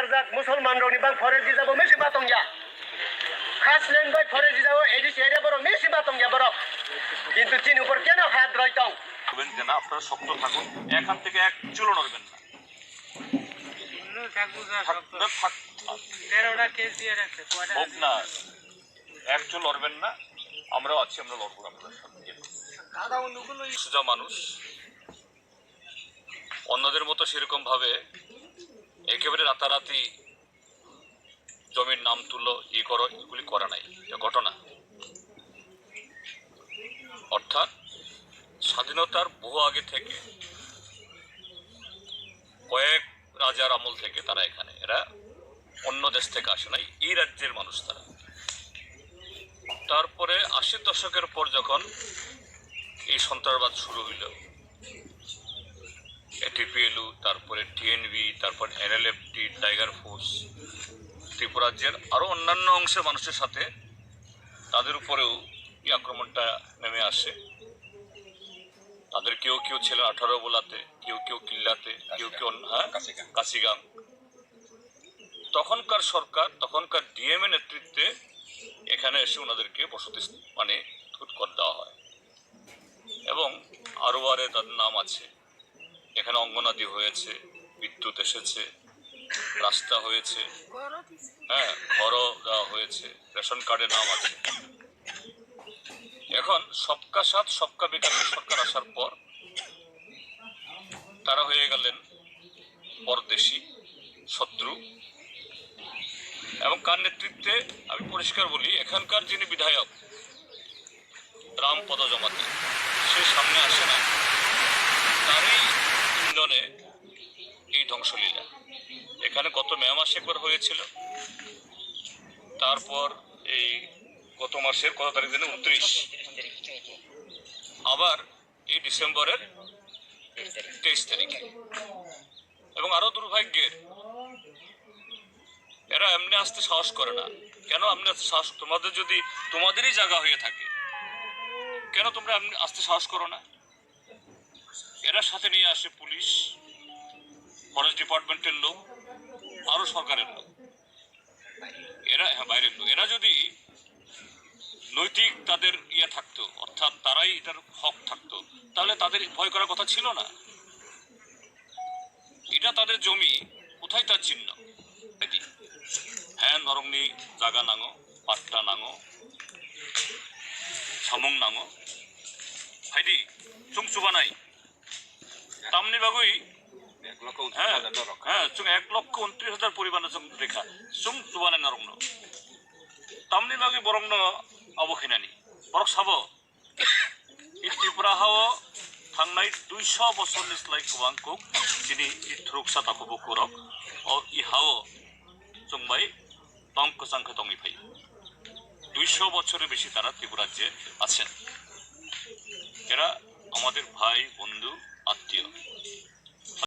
barjak musulman roni bang forest dijabo mesi batong ya khaslen bai forest dijabo edis area boro mesi batong ya borok কিন্তু চিন উপর কেন হাত রইতং বলবেন যে না আপনারা শক্ত থাকুন এখান থেকে এক চুলো নড়বেন না হোক না এক চুল লড়বেন না আমরাও আছি আমরা লড়বো আপনাদের সাথে সোজা মানুষ অন্যদের মতো সেরকম ভাবে একেবারে রাতারাতি জমির নাম তুলো করো এগুলি করা নাই ঘটনা অর্থাৎ স্বাধীনতার বহু আগে থেকে কয়েক রাজার আমল থেকে তারা এখানে এরা অন্য দেশ থেকে আসে নাই এই রাজ্যের মানুষ তারা তারপরে ৮০ দশকের পর যখন এই সন্ত্রাসবাদ শুরু হইল এটিপিএলু তারপরে টিএনবি তারপর এনএলএফটি টাইগার ফোর্স ত্রিপুরা রাজ্যের আরো অন্যান্য অংশের মানুষের সাথে তাদের উপরেও এই আক্রমণটা নেমে আসে তাদের কেউ কেউ ছিল 18 বোলাতে কেউ কেউ কিল্লাতে কেউ কেউ কাশিগাং তখনকার সরকার তখনকার ডিএমএ নেতৃত্বে এখানে এসে ওনাদেরকে বসতি মানে করে দেওয়া হয় এবং আরোয়ারে তাদের নাম আছে এখানে অঙ্গনাদি হয়েছে বিদ্যুৎ এসেছে রাস্তা হয়েছে ঘরও দেওয়া হয়েছে রেশন কার্ডের নাম আছে এখন সবকা সাথ সবকা বিকাশের সরকার আসার পর তারা হয়ে গেলেন পরদেশী শত্রু এবং কার নেতৃত্বে আমি পরিষ্কার বলি এখানকার যিনি বিধায়ক রামপদ জমাতি সে সামনে আসে না তারই ইন্ধনে এই ধ্বংসলীলা এখানে গত মে মাসে একবার হয়েছিল তারপর এই গত মাসের কত তারিখ দিনে 29 আবার এই ডিসেম্বরের 23 তারিখে এবং আরো দুর্ভাগ্যের এরা এমনি আসতে সাহস করে না কেন এমনি আসতে সাহস তোমাদের যদি তোমাদেরই জায়গা হয়ে থাকে কেন তোমরা এমনি আসতে সাহস করো না এরা সাথে নিয়ে আসে পুলিশ ফরেস্ট ডিপার্টমেন্টের লোক আরো সরকারের লোক এরা বাইরের লোক এরা যদি নৈতিক তাদের ইয়ে থাকতো অর্থাৎ তারাই এটার হক থাকতো তাহলে তাদের ভয় করার কথা ছিল না এটা তাদের জমি কোথায় তার চিহ্ন হ্যাঁ নরংনি জাগা নাঙো পাট্টা নাঙো সামুং নাঙো হাইদি চুং চুবানাই তামনি বাগুই হ্যাঁ চুং 1,29,000 পরিমাণে চুং রেখা চুং চুবানাই নরংন তামনি বাগুই বরংন অবখিনানি বরক সাবো ই ত্রিপুরা হাও थांनाय 200 बोसोरनिफ्राय गोबांखौ दिनै थ्रुकसा ताखौबो करक इ हाओ जोंबाय तंक संख्या तंगि फाय 200 বছরের বেশি তারা ত্রিপুরা রাজ্যে আছেন এরা আমাদের ভাই বন্ধু আত্মীয়